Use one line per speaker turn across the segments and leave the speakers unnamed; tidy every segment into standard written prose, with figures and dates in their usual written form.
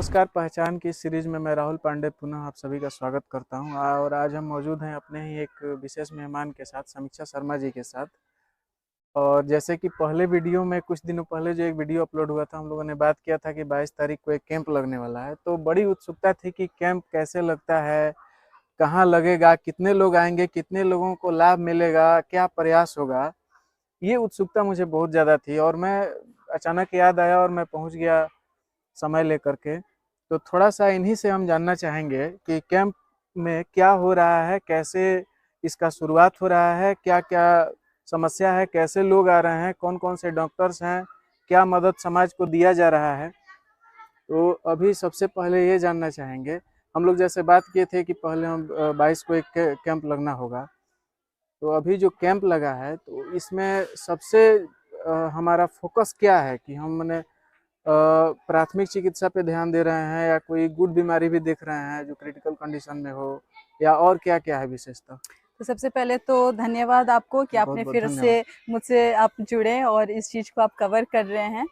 नमस्कार। पहचान की सीरीज में मैं राहुल पांडे पुनः आप सभी का स्वागत करता हूं और आज हम मौजूद हैं अपने ही एक विशेष मेहमान के साथ, समीक्षा शर्मा जी के साथ। और जैसे कि पहले वीडियो में कुछ दिनों पहले जो एक वीडियो अपलोड हुआ था, हम लोगों ने बात किया था कि 22 तारीख को एक कैंप लगने वाला है। तो बड़ी उत्सुकता थी कि कैंप कैसे लगता है, कहाँ लगेगा, कितने लोग आएंगे, कितने लोगों को लाभ मिलेगा, क्या प्रयास होगा। ये उत्सुकता मुझे बहुत ज़्यादा थी और मैं अचानक याद आया और मैं पहुँच गया समय लेकर के। तो थोड़ा सा इन्हीं से हम जानना चाहेंगे कि कैंप में क्या हो रहा है, कैसे इसका शुरुआत हो रहा है, क्या क्या समस्या है, कैसे लोग आ रहे हैं, कौन कौन से डॉक्टर्स हैं, क्या मदद समाज को दिया जा रहा है। तो अभी सबसे पहले ये जानना चाहेंगे, हम लोग जैसे बात किए थे कि पहले हम 22 को एक कैंप लगना होगा। तो अभी जो कैंप लगा है तो इसमें सबसे हमारा फोकस क्या है कि हमने प्राथमिक चिकित्सा पे ध्यान दे रहे हैं या कोई गुड बीमारी भी देख रहे हैं जो क्रिटिकल कंडीशन में हो, या और क्या क्या है विशेषता।
तो सबसे पहले तो धन्यवाद आपको कि
बहुत
आपने
बहुत
फिर
धन्यवाद।
से मुझसे आप जुड़े और इस चीज़ को आप कवर कर रहे हैं।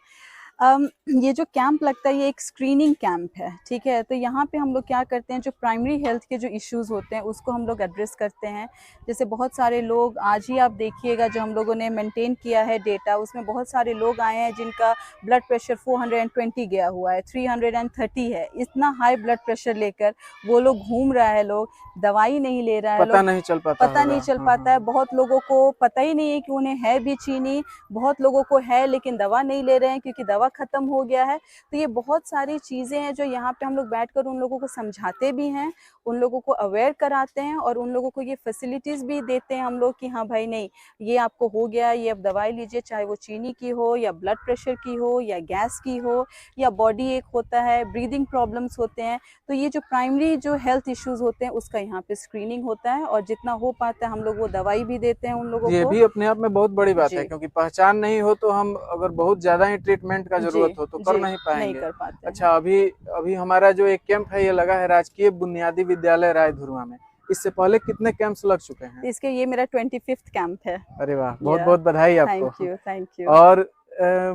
ये जो कैंप लगता है ये एक स्क्रीनिंग कैंप है, ठीक है। तो यहाँ पे हम लोग क्या करते हैं, जो प्राइमरी हेल्थ के जो इश्यूज़ होते हैं उसको हम लोग एड्रेस करते हैं। जैसे बहुत सारे लोग, आज ही आप देखिएगा जो हम लोगों ने मेंटेन किया है डेटा, उसमें बहुत सारे लोग आए हैं जिनका ब्लड प्रेशर 420 गया हुआ है, 330 है। इतना हाई ब्लड प्रेशर लेकर वो लोग घूम रहा है, लोग दवाई नहीं ले रहा है,
पता
लोग
नहीं चल पाता
पता
होगा।
नहीं चल पाता है। बहुत लोगों को पता ही नहीं है कि उन्हें है भी चीनी, बहुत लोगों को है लेकिन दवा नहीं ले रहे हैं क्योंकि दवा खत्म हो गया है। तो ये बहुत सारी चीज़ें हैं जो यहाँ पे हम लोग बैठकर उन लोगों को समझाते भी हैं, उन लोगों को अवेयर कराते हैं और उन लोगों को ये फैसिलिटीज़ भी देते हैं हम लोग कि हाँ भाई नहीं, ये आपको हो गया, ये अब दवाई लीजिए, चाहे वो चीनी की हो या ब्लड प्रेशर की हो या गैस की हो या बॉडी एक होता है, ब्रीदिंग प्रॉब्लम्स होते हैं। तो ये जो प्राइमरी जो हेल्थ इश्यूज़ होते हैं उसका यहाँ पे स्क्रीनिंग होता है और जितना हो पाता है हम लोग वो दवाई भी देते हैं उन लोगों
ये
को।
भी अपने आप में बहुत बड़ी बात है,
जी
क्योंकि पहचान नहीं हो तो हम अगर बहुत ज्यादा ही ट्रीटमेंट का
जी
जरूरत हो तो कर
जी,
नहीं
नहीं
पाएंगे।
कर पाते हैं।
अच्छा, अभी अभी हमारा जो एक कैंप है ये लगा है राजकीय बुनियादी विद्यालय राय धुरवा में। इससे पहले कितने कैंप्स लग चुके हैं?
इसके ये मेरा 25th कैंप है।
अरे वाह, बहुत
या
बहुत बधाई
थैंक
आपको।
You, thank you.
और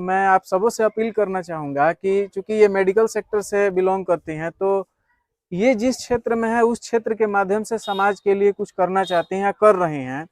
मैं आप सबों से अपील करना चाहूँगा कि चूंकि ये मेडिकल सेक्टर से बिलोंग करती हैं, तो ये जिस क्षेत्र में है उस क्षेत्र के माध्यम से समाज के लिए कुछ करना चाहती हैं या कर रही हैं।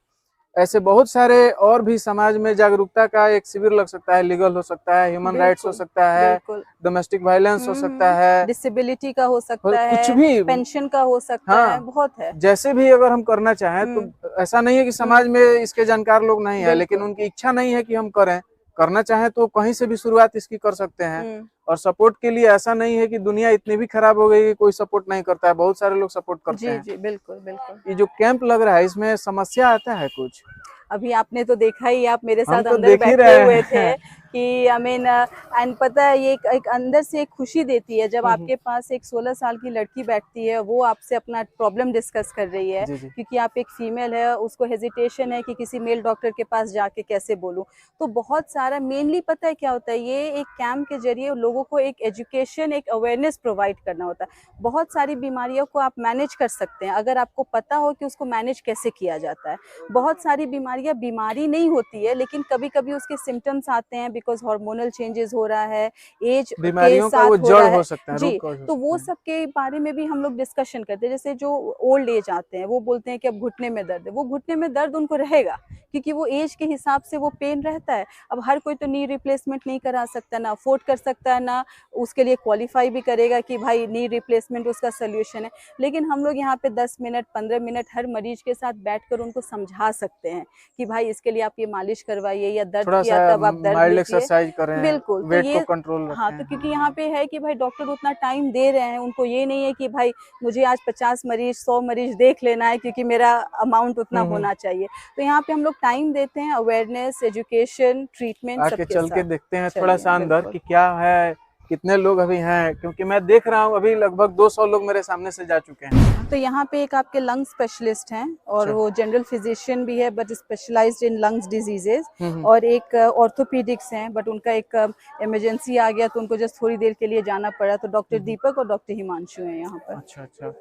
ऐसे बहुत सारे और भी समाज में जागरूकता का एक शिविर लग सकता है, लीगल हो सकता है, ह्यूमन राइट्स हो
बिल्कुल
सकता है,
बिल्कुल।
डोमेस्टिक वायलेंस हो सकता है,
डिसेबिलिटी का हो सकता
कुछ
है,
भी।
पेंशन का हो सकता है,
हाँ,
बहुत है।
जैसे भी अगर हम करना चाहें तो ऐसा नहीं है कि समाज में इसके जानकार लोग नहीं है, लेकिन
बिल्कुल।
उनकी इच्छा नहीं है कि हम करें। करना चाहें तो कहीं से भी शुरुआत इसकी कर सकते हैं। और सपोर्ट के लिए ऐसा नहीं है कि दुनिया इतनी भी खराब हो गई कि कोई सपोर्ट नहीं करता है, बहुत सारे लोग सपोर्ट करते
जी
हैं।
जी, बिल्कुल बिल्कुल।
ये जो कैंप लग रहा है इसमें समस्या आता है कुछ?
अभी आपने तो देखा ही, आप मेरे
हम
साथ
तो
अंदर
देख ही
बैठे
रहे
हुए थे
हैं।
कि आई मीन एंड पता है ये एक अंदर से एक खुशी देती है जब
हम्म,
आपके पास एक 16 साल की लड़की बैठती है, वो आपसे अपना प्रॉब्लम डिस्कस कर रही है
जी जी।
क्योंकि आप एक फीमेल है, उसको हेजिटेशन है कि किसी मेल डॉक्टर के पास जाके कैसे बोलूं। तो बहुत सारा मेनली पता है क्या होता है, ये एक कैंप के जरिए लोगों को एक एजुकेशन, एक अवेयरनेस प्रोवाइड करना होता है। बहुत सारी बीमारियों को आप मैनेज कर सकते हैं अगर आपको पता हो कि उसको मैनेज कैसे किया जाता है। बहुत सारी बीमारियां बीमारी नहीं होती है लेकिन कभी कभी उसके सिम्टम्स आते हैं बिकॉज हार्मोनल चेंजेस हो रहा है, एज के
बीमारियों का वो
साथ हो
जड़
रहा
हो
है।
सकता है, रूट
जी,
कॉज हो
तो वो
सकता है।
सब के बारे में भी हम लोग डिस्कशन करते हैं। जैसे जो ओल्ड एज आते हैं वो बोलते हैं कि अब घुटने में दर्द है, वो घुटने में दर्द उनको रहेगा क्योंकि वो एज के हिसाब से वो पेन रहता है। अब हर कोई तो नी रिप्लेसमेंट नहीं करा सकता, ना अफोर्ड कर सकता है, ना उसके लिए क्वालिफाई भी करेगा कि भाई नी रिप्लेसमेंट उसका सोल्यूशन है। लेकिन हम लोग यहाँ पे 10 मिनट 15 मिनट हर मरीज के साथ बैठकर उनको समझा सकते हैं कि भाई इसके लिए आप ये मालिश करवाइए, या दर्द
थोड़ा सा
किया तब आप दर्द
माइल्ड
लीजिए।
एक्सरसाइज करें,
बिल्कुल, तो
वेट को
ये
कंट्रोल
हाँ,
रखें।
तो क्योंकि
हाँ।
यहाँ पे है कि भाई डॉक्टर उतना टाइम दे रहे हैं, उनको ये नहीं है कि भाई मुझे आज 50 मरीज 100 मरीज देख लेना है क्योंकि मेरा अमाउंट उतना
हम्म।
होना चाहिए। तो यहाँ पे हम लोग टाइम देते हैं, अवेयरनेस, एजुकेशन, ट्रीटमेंट
आके
सबके
चल के
साथ।
देखते हैं थोड़ा
चलिए
सा अंदर
बिल्कुल।
कि क्या है, कितने लोग अभी हैं, क्योंकि मैं देख रहा हूँ अभी लगभग 200 लोग मेरे सामने से जा चुके हैं।
तो यहाँ पे एक आपके लंग स्पेशलिस्ट हैं और
अच्छा।
वो जनरल फिजिशियन भी है but specialised in lungs diseases,
hmm.
और एक ऑर्थोपीडिक्स हैं बट उनका एक इमरजेंसी आ गया तो उनको जस्ट थोड़ी देर के लिए जाना पड़ा। तो डॉक्टर
हम्म।
दीपक और डॉक्टर हिमांशु हैं यहाँ पर।
अच्छा अच्छा।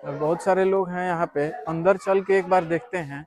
बहुत सारे लोग हैं यहाँ पे, अंदर चल के एक बार देखते हैं।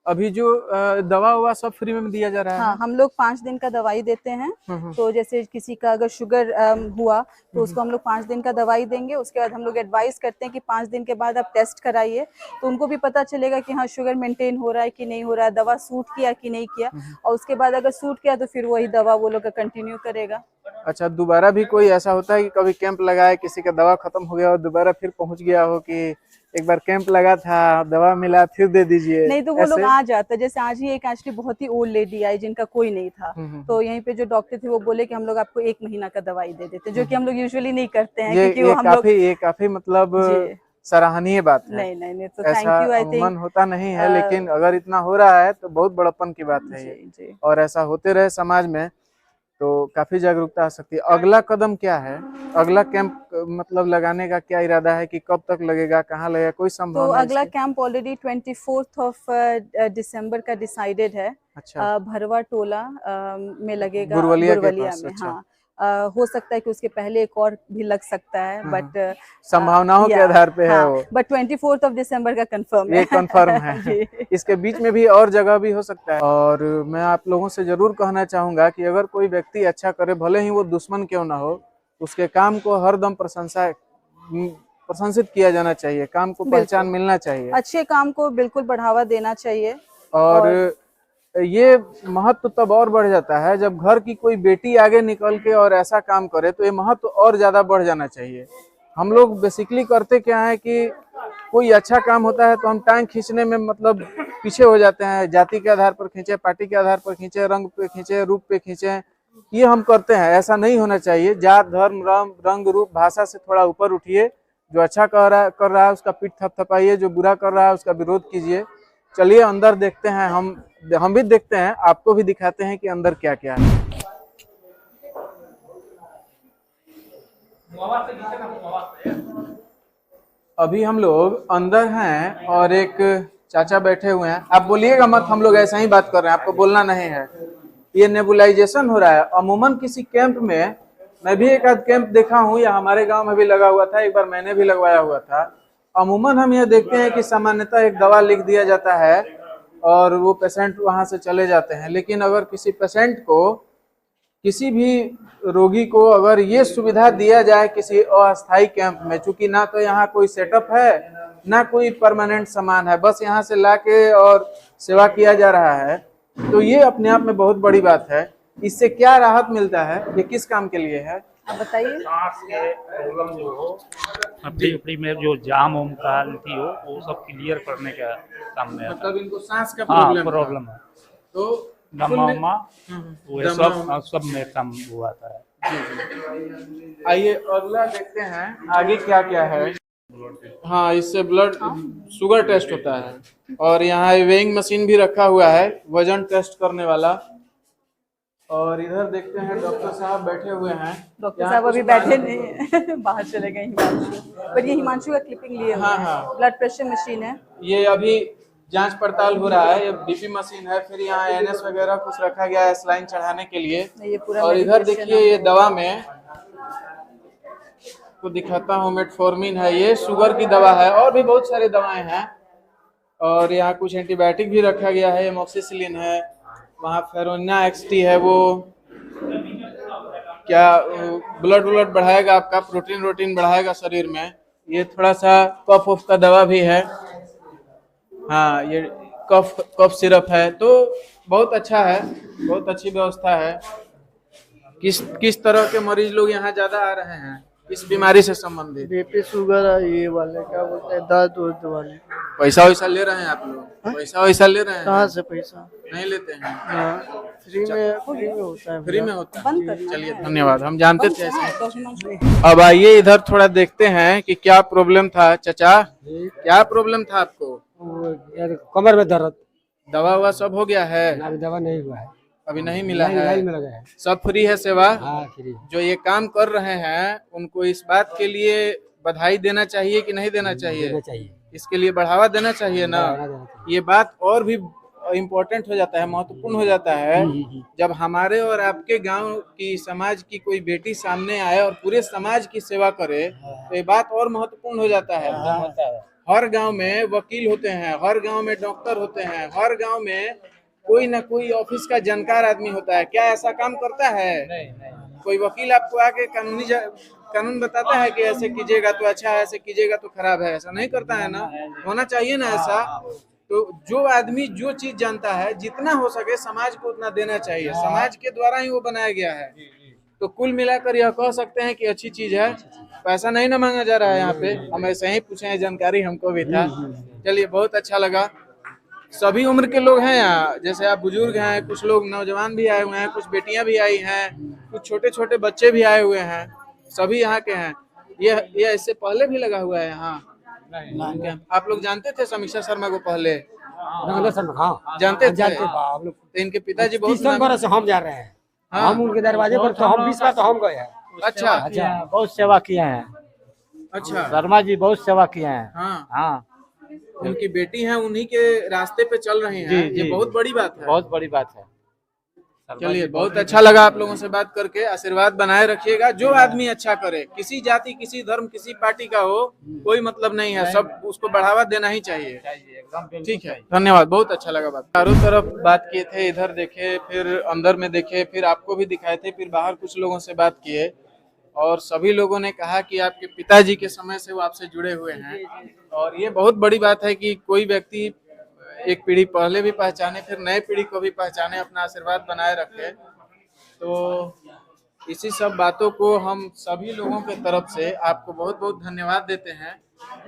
अभी जो दवा हुआ सब फ्री में दिया जा रहा
हाँ,
है?
हम लोग 5 दिन का दवाई देते हैं। तो जैसे किसी का अगर शुगर हुआ तो उसको हम लोग 5 दिन का दवाई देंगे। उसके बाद हम लोग एडवाइस करते हैं कि 5 दिन के बाद आप टेस्ट कराइए, तो उनको भी पता चलेगा कि हाँ शुगर मेंटेन हो रहा है कि नहीं हो रहा है, दवा सूट किया कि नहीं किया। और उसके बाद अगर सूट किया तो फिर वही दवा वो लोग का कंटिन्यू करेगा।
अच्छा, दोबारा भी कोई ऐसा होता है कि कभी कैंप लगाए, किसी का दवा खत्म हो गया और दोबारा फिर पहुंच गया हो कि एक बार कैंप लगा था, दवा मिला, फिर दे दीजिए,
नहीं तो वो लोग
ऐसे?
आ जाता है। जैसे आज ही एक एक्चुअली बहुत ही ओल्ड लेडी आई जिनका कोई नहीं था, तो यहीं पे जो डॉक्टर थे वो बोले कि हम लोग आपको 1 महीना का दवाई दे देते हैं, जो कि हम लोग यूजुअली नहीं करते हैं, क्योंकि वो हम लोग
ये काफी मतलब
जी
सराहनीय बात है।
नहीं तो थैंक
ऐसा
यू। आई
अमूमन
थिंक
होता नहीं है, लेकिन अगर इतना हो रहा है तो बहुत बड़प्पन की बात है
जी
ये।
जी
और ऐसा होते रहे समाज में तो काफी जागरूकता आ सकती है। अगला कदम क्या है? अगला कैंप मतलब लगाने का क्या इरादा है कि कब तक लगेगा, कहाँ लगेगा, कोई
तो
संभावना है
अगला
इसकी?
Camp already 24th of December का डिसाइडेड है।
अच्छा,
भरवा टोला में लगेगा,
गुरवलिया के
गुरवलिया
पास।
में।
अच्छा।
हाँ, हो सकता है कि उसके पहले एक और भी लग सकता है,
हाँ,
बट
संभावनाओं के
या
आधार पे है
हाँ,
वो,
बट 24th ऑफ दिसंबर का कंफर्म
ये
है।
कंफर्म है।
जी
इसके बीच में भी और जगह भी हो सकता है। और मैं आप लोगों से जरूर कहना चाहूंगा कि अगर कोई व्यक्ति अच्छा करे, भले ही वो दुश्मन क्यों ना हो, उसके काम को हरदम प्रशंसित किया जाना चाहिए, काम को पहचान
बिल्कुल,
मिलना चाहिए।
अच्छे काम को बिल्कुल बढ़ावा देना चाहिए।
और
और
ये महत्व तब और बढ़ जाता है जब घर की कोई बेटी आगे निकल के और ऐसा काम करे, तो ये महत्व और ज्यादा बढ़ जाना चाहिए। हम लोग बेसिकली करते क्या है कि कोई अच्छा काम होता है तो हम टांग खींचने में मतलब पीछे हो जाते हैं, जाति के आधार पर खींचे, पार्टी के आधार पर खींचे, रंग पे खींचे, रूप पे खींचे, ये हम करते हैं। ऐसा नहीं होना चाहिए। जात, धर्म, रंग, रूप, भाषा से थोड़ा ऊपर उठिए। जो अच्छा कर रहा है उसका पीठ थपथपाइए, जो बुरा कर रहा है उसका विरोध कीजिए। चलिए अंदर देखते हैं, हम भी देखते हैं, आपको भी दिखाते हैं कि अंदर क्या क्या है। अभी हम लोग अंदर हैं और एक चाचा बैठे हुए हैं। आप बोलिएगा मत, हम लोग ऐसा ही बात कर रहे हैं, आपको बोलना नहीं है। ये नेबुलाइजेशन हो रहा है। अमूमन किसी कैंप में, मैं भी एक आध कैंप देखा हूँ, या हमारे गांव में भी लगा हुआ था, एक बार मैंने भी लगवाया हुआ था। अमूमन हम यह देखते हैं कि सामान्यतः एक दवा लिख दिया जाता है और वो पेशेंट वहां से चले जाते हैं। लेकिन अगर किसी पेशेंट को, किसी भी रोगी को अगर ये सुविधा दिया जाए किसी अस्थायी कैंप में, चूंकि ना तो यहाँ कोई सेटअप है, ना कोई परमानेंट सामान है, बस यहाँ से लाके और सेवा किया जा रहा है, तो ये अपने आप में बहुत बड़ी बात है। इससे क्या राहत मिलता है, ये किस काम के लिए है,
आप बताइए।
सांस के प्रॉब्लम जो हो, फेफड़ी में जो जाम वाम का थी हो, वो सब क्लियर करने का काम में आता है।
मतलब इनको सांस का
हाँ,
प्रॉब्लम
है।
तो
दमा वमा वो
दमा
सब में काम वो आता है।
आइए अगला देखते हैं आगे क्या क्या है। हाँ, इससे ब्लड शुगर टेस्ट होता है और यहाँ वेइंग मशीन भी रखा हुआ है, वजन टेस्ट करने वाला। और इधर देखते हैं डॉक्टर साहब बैठे हुए हैं।
डॉक्टर साहब अभी बैठे नहीं हैं। बाहर चले गए हिमांशु, पर ये हिमांशु का क्लिपिंग लिए हुए
हाँ,
हैं।
हाँ।
ब्लड प्रेशर मशीन है।
ये अभी जांच पड़ताल हो रहा है। ये बीपी मशीन है, फिर यहाँ एनएस वगैरह कुछ रखा गया है स्लाइन चढ़ाने के लिए।
ये पूरा
और इधर
medication
देखिए ये दवा में को दिखाता हूँ, मेटफॉर्मिन है, ये शुगर की दवा है, और भी बहुत सारी दवाएं हैं। और यहाँ कुछ एंटीबायोटिक भी रखा गया है, एमोक्सिसिलिन है, वहाँ फेरोना एक्सटी है, वो क्या ब्लड बढ़ाएगा आपका, प्रोटीन बढ़ाएगा शरीर में। ये थोड़ा सा कफ ऑफ का दवा भी है। हाँ, ये कफ सिरप है। तो बहुत अच्छा है, बहुत अच्छी व्यवस्था है। किस तरह के मरीज लोग यहाँ ज्यादा आ रहे हैं, किस बीमारी से संबंधित?
बीपी शुगर है, ये वाले क्या बोलते हैं, दर्द उर्द वाले।
पैसा वैसा ले रहे हैं आप लोग? पैसा वैसा ले रहे हैं?
कहाँ से पैसा?
नहीं लेते हैं।
हाँ, फ्री में होता है।
फ्री में होता है।
बंद करना
चलिए
है।
धन्यवाद, हम जानते थे ऐसे।
तो हिमांशु
अब आइए इधर थोड़ा देखते हैं कि क्या प्रॉब्लम था। चाचा, क्या प्रॉब्लम था आपको?
यार कमर में दर्द।
दवा हुआ सब हो गया है?
अभी दवा नहीं हुआ है,
अभी नहीं मिला है?
लाइन में लगा है।
सब फ्री है सेवा?
हाँ, फ्री।
जो ये काम कर रहे हैं उनको इस बात के लिए बधाई देना चाहिए कि नहीं देना चाहिए?
देना चाहिए,
इसके लिए बढ़ावा देना चाहिए ना।
बढ़ावा देना चाहिए।
ये बात और भी इम्पोर्टेंट हो जाता है, महत्वपूर्ण हो जाता है, जब हमारे और आपके गांव की, समाज की कोई बेटी सामने आए और पूरे समाज की सेवा करे, तो ये बात और महत्वपूर्ण हो जाता है। हर गांव में वकील होते हैं, हर गांव में डॉक्टर होते हैं, हर गांव में कोई ना कोई ऑफिस का जानकार आदमी होता है। क्या ऐसा काम करता है? कोई वकील आपको आके कानून बताता है कि ऐसे कीजिएगा तो अच्छा है, ऐसे कीजिएगा तो खराब है? ऐसा नहीं करता है ना, होना चाहिए ना ऐसा। तो जो आदमी जो चीज जानता है, जितना हो सके समाज को उतना देना चाहिए, समाज के द्वारा ही वो बनाया गया है। तो कुल मिलाकर यह कह सकते हैं कि अच्छी चीज है। पैसा नहीं ना मांगा जा रहा है यहाँ पे, हम ऐसे ही पूछे हैं, जानकारी हमको भी था। चलिए, बहुत अच्छा लगा। सभी उम्र के लोग हैं यहाँ, जैसे आप बुजुर्ग हैं, कुछ लोग नौजवान भी आए हुए हैं, कुछ बेटियां भी आई हैं, कुछ छोटे छोटे बच्चे भी आए हुए हैं, सभी यहाँ के हैं। ये इससे पहले भी लगा हुआ है यहाँ? क्या आप लोग जानते थे समीक्षा शर्मा को पहले?
हाँ
जानते थे?
जानते आप लोग।
तो इनके पिताजी बहुत
30 बरस से हम जा रहे हैं।
हाँ।
हम उनके दरवाजे पर तो हम 20 बार तो हम गए हैं।
अच्छा
बहुत सेवा किए हैं
अच्छा।
शर्मा जी, बहुत सेवा किए हैं।
हाँ,
हाँ,
उनकी बेटी है, उन्हीं के रास्ते पे चल रही हैं।
जी,
ये
जी।
बहुत बड़ी बात है।
बहुत बड़ी बात है।
चलिए, बहुत अच्छा लगा आप लोगों से बात करके। आशीर्वाद बनाए रखिएगा। जो आदमी अच्छा करे, किसी जाति, किसी धर्म, किसी पार्टी का हो, कोई मतलब नहीं है, सब उसको बढ़ावा देना ही चाहिए। ठीक है, धन्यवाद, बहुत अच्छा लगा बात। चारों तरफ बात किए थे, इधर देखे, फिर अंदर में देखे, फिर आपको भी दिखाए थे, फिर बाहर कुछ लोगों से बात किए, और सभी लोगों ने कहा कि आपके पिताजी के समय से वो आपसे जुड़े हुए हैं। और ये बहुत बड़ी बात है कि कोई व्यक्ति एक पीढ़ी पहले भी पहचाने, फिर नए पीढ़ी को भी पहचाने, अपना आशीर्वाद बनाए रखे। तो इसी सब बातों को हम सभी लोगों के तरफ से आपको बहुत बहुत धन्यवाद देते हैं,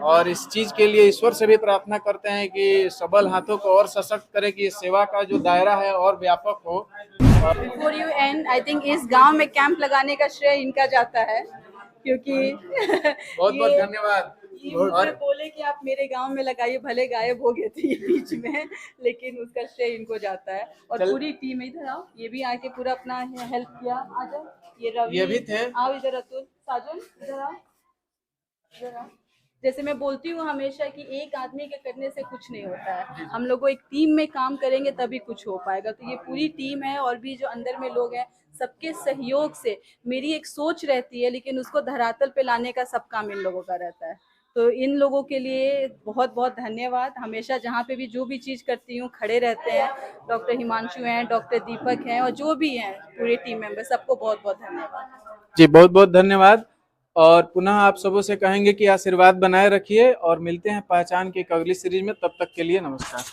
और इस चीज के लिए ईश्वर से भी प्रार्थना करते हैं कि सबल हाथों को और सशक्त करे, कि सेवा का जो दायरा है और व्यापक हो।
Before you and, I think इस गांव में कैंप लगाने का श्रेय इनका जाता है, क्योंकि
बहुत बहुत धन्यवाद।
ये मुझे बोले कि आप मेरे गांव में लगाइए, भले गायब हो गए थे ये बीच में, लेकिन उसका श्रेय इनको जाता है। और पूरी टीम, इधर आओ, ये भी आके पूरा अपना हेल्प किया। आ जाओ, ये रवि,
ये भी थे।
आओ इधर, अतुल, साजन, इधर आओ, इधर आओ। जैसे मैं बोलती हूँ हमेशा कि एक आदमी के करने से कुछ नहीं होता है, हम लोग को एक टीम में काम करेंगे तभी कुछ हो पाएगा। तो ये पूरी टीम है, और भी जो अंदर में लोग हैं, सबके सहयोग से मेरी एक सोच रहती है, लेकिन उसको धरातल पे लाने का सब काम इन लोगों का रहता है। तो इन लोगों के लिए बहुत बहुत धन्यवाद। हमेशा जहाँ पे भी जो भी चीज़ करती हूँ खड़े रहते हैं। डॉक्टर हिमांशु हैं, डॉक्टर दीपक हैं, और जो भी हैं पूरे टीम मेंबर, सबको बहुत बहुत धन्यवाद।
जी, बहुत बहुत धन्यवाद। और पुनः आप सबों से कहेंगे कि आशीर्वाद बनाए रखिए, और मिलते हैं पहचान की एक अगली सीरीज में। तब तक के लिए नमस्कार।